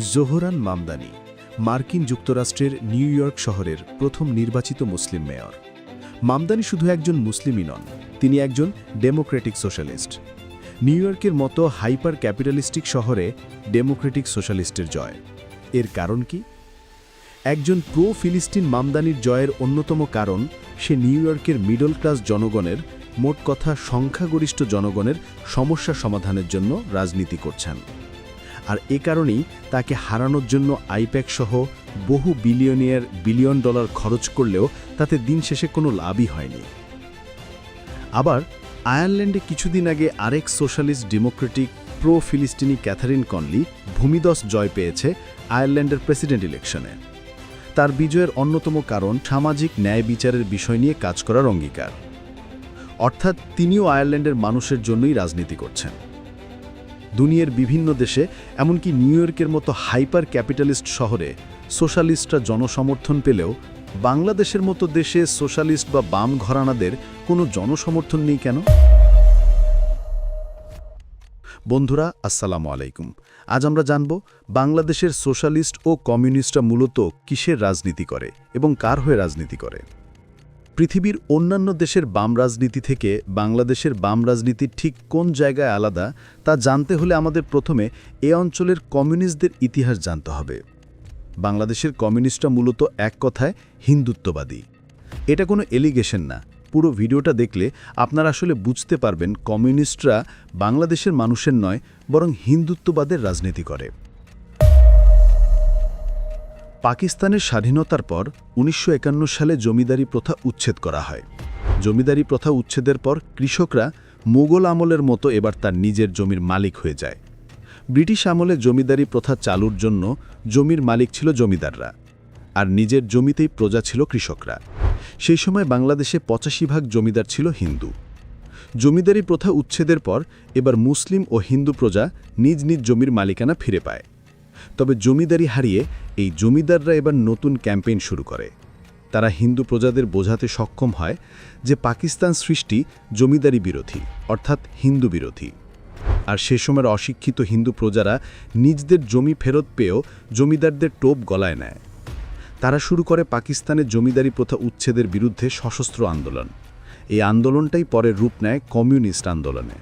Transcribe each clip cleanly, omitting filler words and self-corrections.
Zohran Mamdani মার্কিন যুক্তরাষ্ট্রের new York শহরের প্রথম নির্বাচিত মুসলিম মেয়র। মামদানি শুধু একজন মুসলিমই নন, তিনি একজন ডেমোক্রেটিক সোশ্যালিস্ট। নিউ ইয়র্কের মতো হাইপার ক্যাপিটালিস্টিক শহরে ডেমোক্রেটিক সোশ্যালিস্টের জয়। এর কারণ কি? একজন প্রো ফিলিস্তিন মামদানির জয়ের অন্যতম কারণ সে নিউ ইয়র্কের মিডল ক্লাস জনগণের, মোট কথা সংখ্যাগরিষ্ঠ জনগণের সমস্যা সমাধানের জন্য রাজনীতি করছেন। আর এ কারণেই তাকে হারানোর জন্য আইপ্যাক সহ বহু বিলিয়ন ডলার খরচ করলেও তাতে দিন শেষে কোনো লাভই হয়নি। আবার আয়ারল্যান্ডে কিছুদিন আগে আরেক সোশ্যালিস্ট ডেমোক্রেটিক প্রো ফিলিস্তিনি ক্যাথারিন কনলি ভূমিধস জয় পেয়েছে আয়ারল্যান্ডের প্রেসিডেন্ট ইলেকশনে। তার বিজয়ের অন্যতম কারণ সামাজিক ন্যায় বিচারের বিষয় নিয়ে কাজ করার অঙ্গীকার। অর্থাৎ তিনিও আয়ারল্যান্ডের মানুষের জন্যই রাজনীতি করছেন। দুনিয়ার বিভিন্ন দেশে, এমনকি নিউ ইয়র্কের মতো হাইপার ক্যাপিটালিস্ট শহরে সোশ্যালিস্টরা জনসমর্থন পেলেও বাংলাদেশের মতো দেশে সোশ্যালিস্ট বা বাম ঘরানাদের কোনো জনসমর্থন নেই কেন? বন্ধুরা, আসসালামু আলাইকুম। আজ আমরা জানব বাংলাদেশের সোশ্যালিস্ট ও কমিউনিস্টরা মূলত কিসের রাজনীতি করে এবং কার হয়ে রাজনীতি করে। পৃথিবীর অন্যান্য দেশের বাম রাজনীতি থেকে বাংলাদেশের বাম রাজনীতি ঠিক কোন জায়গায় আলাদা তা জানতে হলে আমাদের প্রথমে এ অঞ্চলের কমিউনিস্টদের ইতিহাস জানতে হবে। বাংলাদেশের কমিউনিস্টরা মূলত এক কথায় হিন্দুত্ববাদী। এটা কোনো এলিগেশন না। পুরো ভিডিওটা দেখলে আপনারা আসলে বুঝতে পারবেন কমিউনিস্টরা বাংলাদেশের মানুষের নয়, বরং হিন্দুত্ববাদের রাজনীতি করে। পাকিস্তানের স্বাধীনতার পর ১৯৫১ সালে জমিদারি প্রথা উচ্ছেদ করা হয়। জমিদারি প্রথা উচ্ছেদের পর কৃষকরা মুঘল আমলের মতো এবার তার নিজের জমির মালিক হয়ে যায়। ব্রিটিশ আমলে জমিদারি প্রথা চালুর জন্য জমির মালিক ছিল জমিদাররা, আর নিজের জমিতেই প্রজা ছিল কৃষকরা। সেই সময় বাংলাদেশে ৮৫% জমিদার ছিল হিন্দু। জমিদারি প্রথা উচ্ছেদের পর এবার মুসলিম ও হিন্দু প্রজা নিজ নিজ জমির মালিকানা ফিরে পায়। তবে জমিদারি হারিয়ে এই জমিদাররা এবার নতুন ক্যাম্পেইন শুরু করে। তারা হিন্দু প্রজাদের বোঝাতে সক্ষম হয় যে পাকিস্তান সৃষ্টি জমিদারি বিরোধী, অর্থাৎ হিন্দু বিরোধী। আর সে সময়ের অশিক্ষিত হিন্দু প্রজারা নিজদের জমি ফেরত পেয়েও জমিদারদের টোপ গলায় নেয়। তারা শুরু করে পাকিস্তানের জমিদারি প্রথা উচ্ছেদের বিরুদ্ধে সশস্ত্র আন্দোলন। এই আন্দোলনটাই পরে রূপ নেয় কমিউনিস্ট আন্দোলনে।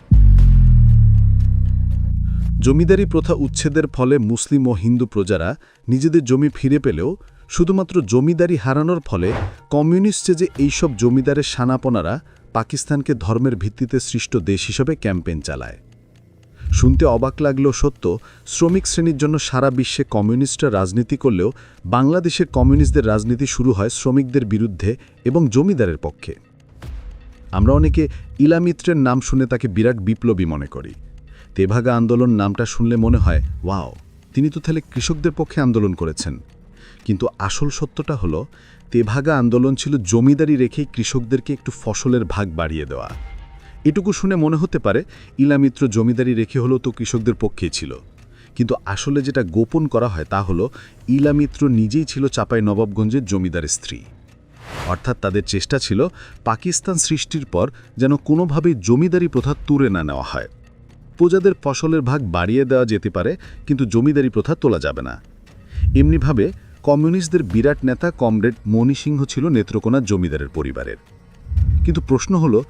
জমিদারি প্রথা উচ্ছেদের ফলে মুসলিম ও হিন্দু প্রজারা নিজেদের জমি ফিরে পেলেও শুধুমাত্র জমিদারি হারানোর ফলে কমিউনিস্ট যে এইসব জমিদারের শানাপনারা পাকিস্তানকে ধর্মের ভিত্তিতে সৃষ্ট দেশ হিসেবে ক্যাম্পেইন চালায়। শুনতে অবাক লাগলেও সত্য, শ্রমিক শ্রেণীর জন্য সারা বিশ্বে কমিউনিস্টরা রাজনীতি করলেও বাংলাদেশের কমিউনিস্টদের রাজনীতি শুরু হয় শ্রমিকদের বিরুদ্ধে এবং জমিদারের পক্ষে। আমরা অনেকে ইলামিত্রের নাম শুনে তাকে বিরাট বিপ্লবী মনে করি। তেভাগা আন্দোলন নামটা শুনলে মনে হয়, ওয়াও, তিনি তো তাহলে কৃষকদের পক্ষে আন্দোলন করেছেন। কিন্তু আসল সত্যটা হলো, তেভাগা আন্দোলন ছিল জমিদারি রেখেই কৃষকদেরকে একটু ফসলের ভাগ বাড়িয়ে দেওয়া। এটুকু শুনে মনে হতে পারে ইলামিত্র জমিদারি রেখে হলো তো কৃষকদের পক্ষেই ছিল। কিন্তু আসলে যেটা গোপন করা হয় তা হলো ইলামিত্র নিজেই ছিল চাঁপাইনবাবগঞ্জের জমিদারের স্ত্রী। অর্থাৎ তাদের চেষ্টা ছিল পাকিস্তান সৃষ্টির পর যেন কোনোভাবেই জমিদারি প্রথা তুলে না নেওয়া হয়। প্রজাদের ফসলের ভাগ বাড়িয়ে দেওয়া যেতে পারে, কিন্তু জমিদারি প্রথা তোলা যাবে না। এমনিভাবে কমিউনিস্টদের বিরাট নেতা কমরেড মণি সিংহ ছিল নেত্রকোনা জমিদারের পরিবারের। কিন্তু প্রশ্ন হলো,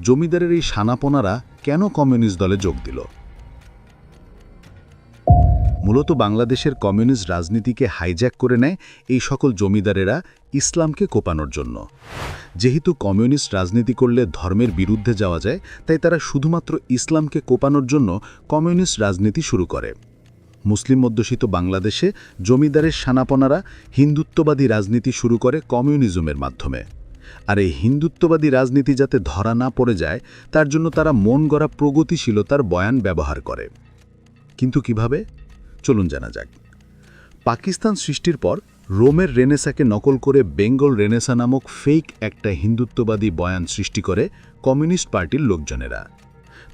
জমিদারের এই শানাপনারা কেন কমিউনিস্ট দলে যোগ দিল? মূলত বাংলাদেশের কমিউনিস্ট রাজনীতিকে হাইজ্যাক করে নেয় এই সকল জমিদারেরা ইসলামকে কোপানোর জন্য। যেহেতু কমিউনিস্ট রাজনীতি করলে ধর্মের বিরুদ্ধে যাওয়া যায়, তাই তারা শুধুমাত্র ইসলামকে কোপানোর জন্য কমিউনিস্ট রাজনীতি শুরু করে। মুসলিম অধ্যুষিত বাংলাদেশে জমিদারের শানাপনারা হিন্দুত্ববাদী রাজনীতি শুরু করে কমিউনিজমের মাধ্যমে। আর এই হিন্দুত্ববাদী রাজনীতি যাতে ধরা না পড়ে যায়, তার জন্য তারা মন গড়া প্রগতিশীলতার বয়ান ব্যবহার করে। কিন্তু কিভাবে? চলুন জানা যাক। পাকিস্তান সৃষ্টির পর রোমের রেনেসাকে নকল করে বেঙ্গল রেনেসা নামক ফেক একটা হিন্দুত্ববাদী বয়ান সৃষ্টি করে কমিউনিস্ট পার্টির লোকজনেরা।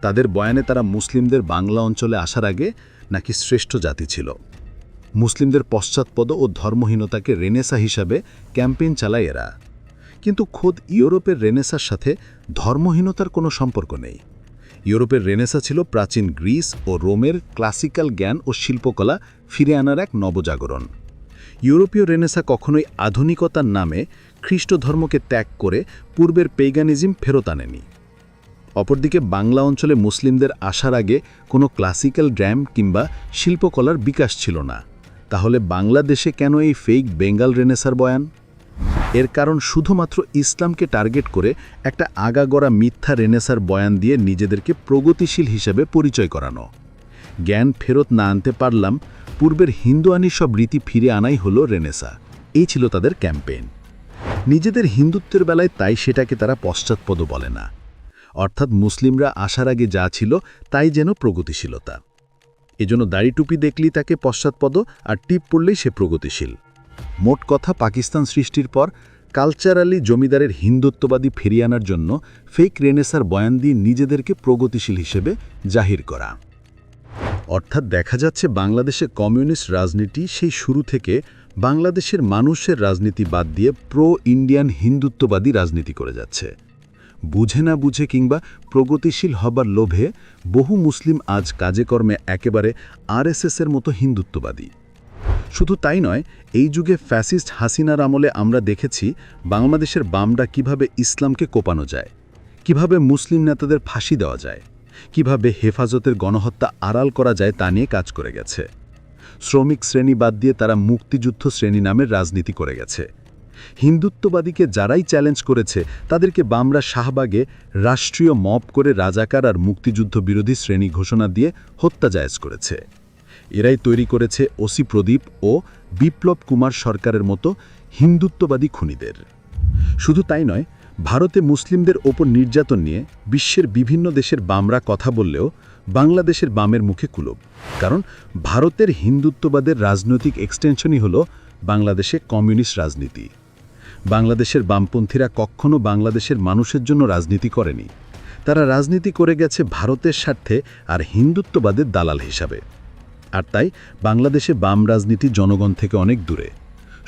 তাদের বয়ানে তারা মুসলিমদের বাংলা অঞ্চলে আসার আগে নাকি শ্রেষ্ঠ জাতি ছিল। মুসলিমদের পশ্চাৎপদ ও ধর্মহীনতাকে রেনেসা হিসাবে ক্যাম্পেইন চালায় এরা। কিন্তু খোদ ইউরোপের রেনেসার সাথে ধর্মহীনতার কোনো সম্পর্ক নেই। ইউরোপের রেনেসা ছিল প্রাচীন গ্রিস ও রোমের ক্লাসিক্যাল জ্ঞান ও শিল্পকলা ফিরে আনার এক নবজাগরণ। ইউরোপীয় রেনেসা কখনোই আধুনিকতার নামে খ্রিস্ট ধর্মকে ত্যাগ করে পূর্বের পেগানিজম ফেরত আনেনি। অপরদিকে বাংলা অঞ্চলে মুসলিমদের আসার আগে কোনো ক্লাসিক্যাল ড্রাম কিংবা শিল্পকলার বিকাশ ছিল না। তাহলে বাংলাদেশে কেন এই ফেক বেঙ্গল রেনেসার বয়ান? এর কারণ শুধুমাত্র ইসলামকে টার্গেট করে একটা আগাগোড়া মিথ্যা রেনেসার বয়ান দিয়ে নিজেদেরকে প্রগতিশীল হিসেবে পরিচয় করানো। জ্ঞান ফেরত না আনতে পারলাম, পূর্বের হিন্দুয়ানি সব রীতি ফিরে আনাই হলো রেনেসা। এই ছিল তাদের ক্যাম্পেইন। নিজেদের হিন্দুত্বের বেলায় তাই সেটাকে তারা পশ্চাৎপদ বলে না, অর্থাৎ মুসলিমরা আসার আগে যা ছিল তাই যেন প্রগতিশীলতা। এজন্য দাড়ি টুপি দেখলেই তাকে পশ্চাৎপদ, আর টিপ পড়লেই সে প্রগতিশীল। মোট কথা, পাকিস্তান সৃষ্টির পর কালচারালি জমিদারের হিন্দুত্ববাদী ফিরিয়ে আনার জন্য ফেক রেনেসার বয়ান দিয়ে নিজেদেরকে প্রগতিশীল হিসেবে জাহির করা। অর্থাৎ দেখা যাচ্ছে বাংলাদেশে কমিউনিস্ট রাজনীতি সেই শুরু থেকে বাংলাদেশের মানুষের রাজনীতি বাদ দিয়ে প্রো ইন্ডিয়ান হিন্দুত্ববাদী রাজনীতি করে যাচ্ছে। বুঝে না বুঝে কিংবা প্রগতিশীল হবার লোভে বহু মুসলিম আজ কাজে কর্মে একেবারে আরএসএসের মতো হিন্দুত্ববাদী। শুধু তাই নয়, এই যুগে ফ্যাসিস্ট হাসিনার আমলে আমরা দেখেছি বাংলাদেশের বামরা কিভাবে ইসলামকে কোপানো যায়, কিভাবে মুসলিম নেতাদের ফাঁসি দেওয়া যায়, কিভাবে হেফাজতের গণহত্যা আড়াল করা যায় তা নিয়ে কাজ করে গেছে। শ্রমিক শ্রেণী বাদ দিয়ে তারা মুক্তিযুদ্ধ শ্রেণী নামের রাজনীতি করে গেছে। হিন্দুত্ববাদীকে যারাই চ্যালেঞ্জ করেছে তাদেরকে বামরা শাহবাগে রাষ্ট্রীয় মব করে রাজাকার আর মুক্তিযুদ্ধ বিরোধী শ্রেণী ঘোষণা দিয়ে হত্যা জায়েজ করেছে। এরাই তৈরি করেছে ওসি প্রদীপ ও বিপ্লব কুমার সরকারের মতো হিন্দুত্ববাদী খুনিদের। শুধু তাই নয়, ভারতে মুসলিমদের ওপর নির্যাতন নিয়ে বিশ্বের বিভিন্ন দেশের বামরা কথা বললেও বাংলাদেশের বামের মুখে কুলুপ। কারণ ভারতের হিন্দুত্ববাদের রাজনৈতিক এক্সটেনশনই হলো বাংলাদেশে কমিউনিস্ট রাজনীতি। বাংলাদেশের বামপন্থীরা কখনো বাংলাদেশের মানুষের জন্য রাজনীতি করেনি। তারা রাজনীতি করে গেছে ভারতের স্বার্থে আর হিন্দুত্ববাদের দালাল হিসাবে। আর তাই বাংলাদেশে বাম রাজনীতি জনগণ থেকে অনেক দূরে।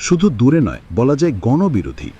শুধু দূরে নয়, বলা যায় গণবিরোধী।